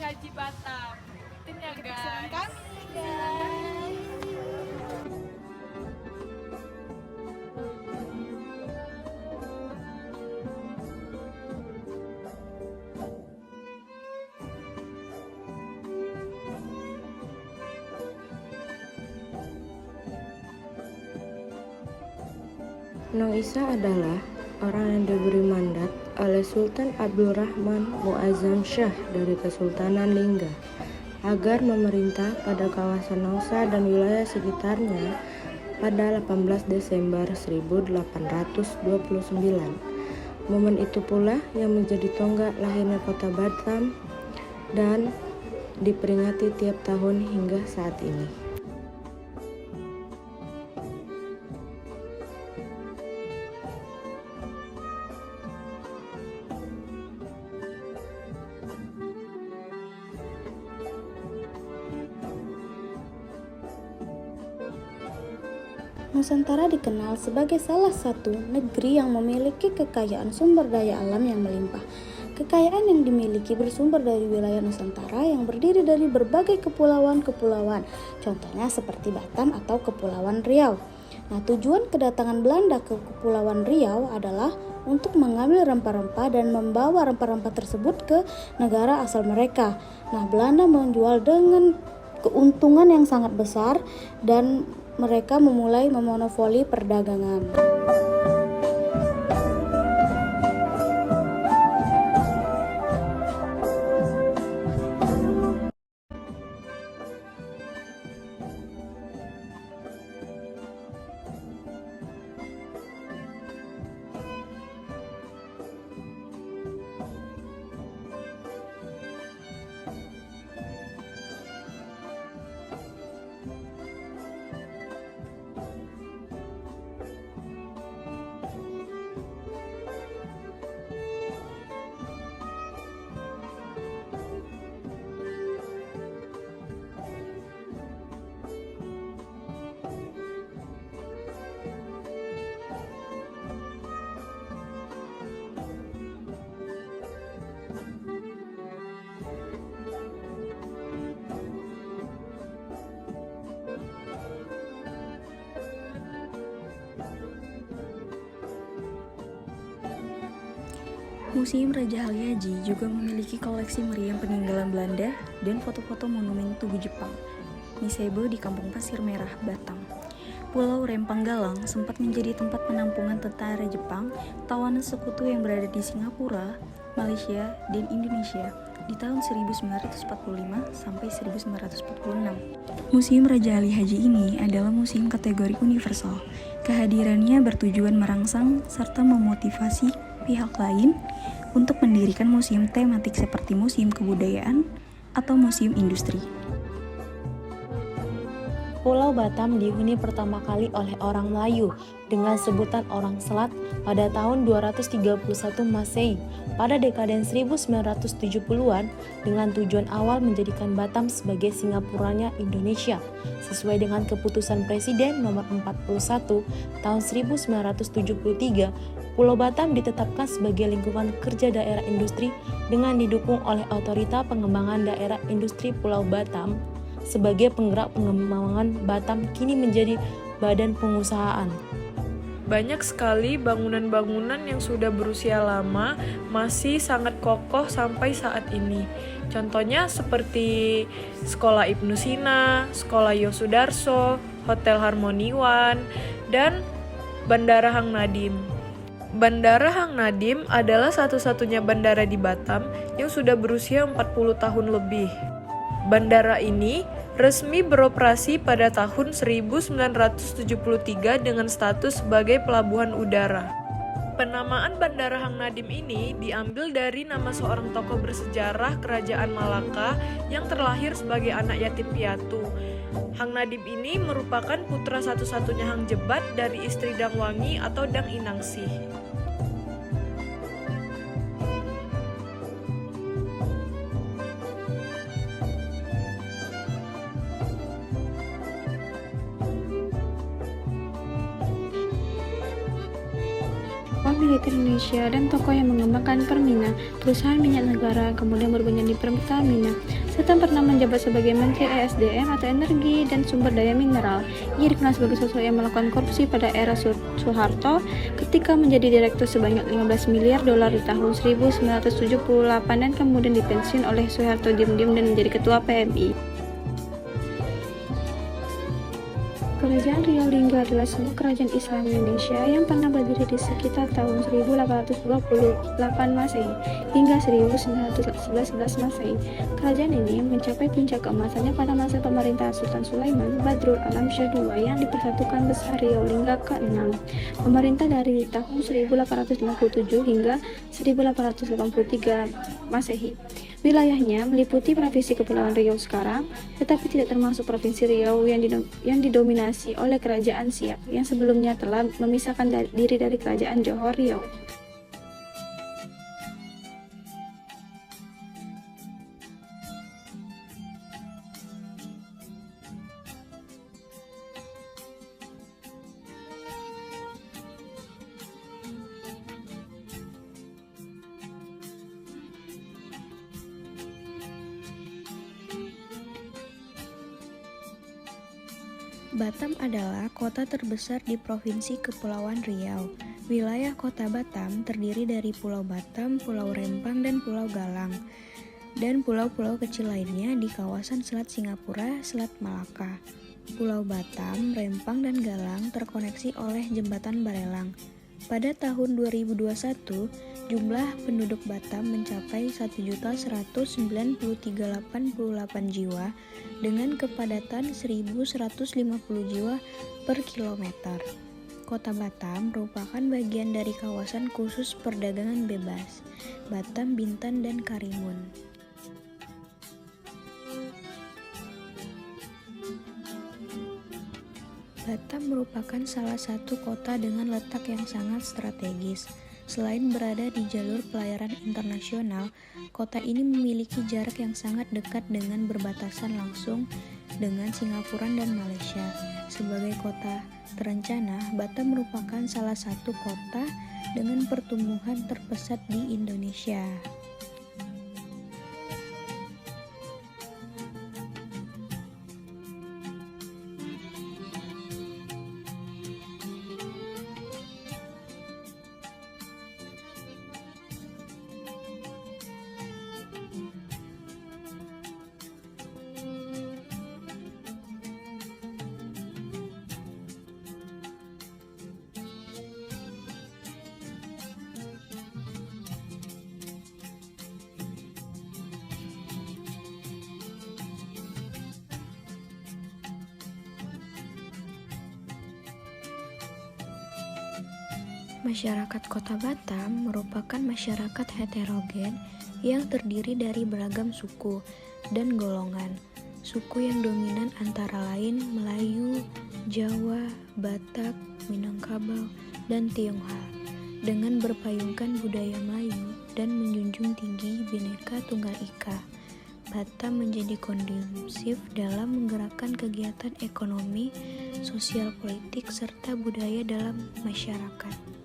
Haji Batam. Ikutin ya Keseruan guys. kami guys. Nong Isa adalah orang yang diberi mandat oleh Sultan Abdul Rahman Muazzam Shah dari Kesultanan Lingga agar memerintah pada kawasan Nongsa dan wilayah sekitarnya pada 18 Desember 1829. Momen itu pula yang menjadi tonggak lahirnya kota Batam dan diperingati tiap tahun hingga saat ini. Nusantara dikenal sebagai salah satu negeri yang memiliki kekayaan sumber daya alam yang melimpah. Kekayaan yang dimiliki bersumber dari wilayah Nusantara yang berdiri dari berbagai kepulauan-kepulauan, contohnya seperti Batam atau Kepulauan Riau. Nah, tujuan kedatangan Belanda ke Kepulauan Riau adalah untuk mengambil rempah-rempah dan membawa rempah-rempah tersebut ke negara asal mereka. Nah, Belanda menjual dengan keuntungan yang sangat besar dan mereka memulai memonopoli perdagangan. Museum Raja Ali Haji juga memiliki koleksi meriam peninggalan Belanda dan foto-foto monumen Tugu Jepang, Nisebo di Kampung Pasir Merah, Batam. Pulau Rempang Galang sempat menjadi tempat penampungan tentara Jepang, tawanan sekutu yang berada di Singapura, Malaysia, dan Indonesia di tahun 1945 sampai 1946. Museum Raja Ali Haji ini adalah museum kategori universal. Kehadirannya bertujuan merangsang serta memotivasi pihak lain untuk mendirikan museum tematik seperti museum kebudayaan atau museum industri. Pulau Batam dihuni pertama kali oleh orang Melayu dengan sebutan orang Selat pada tahun 231 Masehi pada dekaden 1970-an dengan tujuan awal menjadikan Batam sebagai Singapuranya Indonesia sesuai dengan keputusan Presiden nomor 41 tahun 1973. Pulau Batam ditetapkan sebagai lingkungan kerja daerah industri dengan didukung oleh Otorita Pengembangan Daerah Industri Pulau Batam sebagai penggerak pengembangan Batam kini menjadi badan pengusahaan. Banyak sekali bangunan-bangunan yang sudah berusia lama masih sangat kokoh sampai saat ini. Contohnya seperti Sekolah Ibnu Sina, Sekolah Yosudarso, Hotel Harmoniwan, dan Bandara Hang Nadim. Bandara Hang Nadim adalah satu-satunya bandara di Batam yang sudah berusia 40 tahun lebih. Bandara ini resmi beroperasi pada tahun 1973 dengan status sebagai pelabuhan udara. Penamaan Bandara Hang Nadim ini diambil dari nama seorang tokoh bersejarah Kerajaan Malaka yang terlahir sebagai anak yatim piatu. Hang Nadim ini merupakan putra satu-satunya Hang Jebat dari istri Dang Wangi atau Dang Inangsih. militer Indonesia, dan tokoh yang mengembangkan Permina, perusahaan minyak negara, kemudian berminyak di Pertamina, serta pernah menjabat sebagai Menteri ESDM atau Energi dan Sumber Daya Mineral. Ia dikenal sebagai sosok yang melakukan korupsi pada era Soeharto ketika menjadi direktur sebanyak 15 miliar dolar di tahun 1978 dan kemudian dipensiun oleh Soeharto diam-diam dan menjadi ketua PMI. Kerajaan Riau Lingga adalah sebuah kerajaan Islam Indonesia yang pernah berdiri di sekitar tahun 1828 Masehi hingga 1911 Masehi. Kerajaan ini mencapai puncak keemasannya pada masa pemerintahan Sultan Sulaiman Badrul Alam Shah II yang dipersatukan besar Riau Lingga ke-6. Pemerintah dari tahun 1857 hingga 1883 Masehi. Wilayahnya meliputi Provinsi Kepulauan Riau sekarang, tetapi tidak termasuk Provinsi Riau yang didominasi oleh Kerajaan Siak yang sebelumnya telah memisahkan diri dari Kerajaan Johor Riau. Batam adalah kota terbesar di Provinsi Kepulauan Riau. Wilayah kota Batam terdiri dari Pulau Batam, Pulau Rempang, dan Pulau Galang, dan pulau-pulau kecil lainnya di kawasan Selat Singapura, Selat Malaka. Pulau Batam, Rempang, dan Galang terkoneksi oleh Jembatan Barelang. Pada tahun 2021, jumlah penduduk Batam mencapai 1.193.88 jiwa dengan kepadatan 1.150 jiwa per kilometer. Kota Batam merupakan bagian dari kawasan khusus perdagangan bebas Batam, Bintan, dan Karimun. Batam merupakan salah satu kota dengan letak yang sangat strategis. Selain berada di jalur pelayaran internasional, kota ini memiliki jarak yang sangat dekat dengan berbatasan langsung dengan Singapura dan Malaysia. Sebagai kota terencana, Batam merupakan salah satu kota dengan pertumbuhan terpesat di Indonesia. Masyarakat Kota Batam merupakan masyarakat heterogen yang terdiri dari beragam suku dan golongan. Suku yang dominan antara lain Melayu, Jawa, Batak, Minangkabau, dan Tionghoa, dengan berpayungkan budaya Melayu dan menjunjung tinggi Bhinneka Tunggal Ika. Batam menjadi kondusif dalam menggerakkan kegiatan ekonomi, sosial politik, serta budaya dalam masyarakat.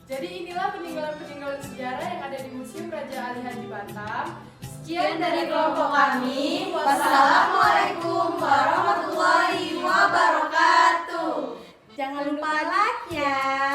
Jadi inilah peninggalan-peninggalan sejarah yang ada di Museum Raja Ali Haji Batam. Sekian dari kelompok kami. Wassalamualaikum warahmatullahi wabarakatuh. Jangan lupa like ya.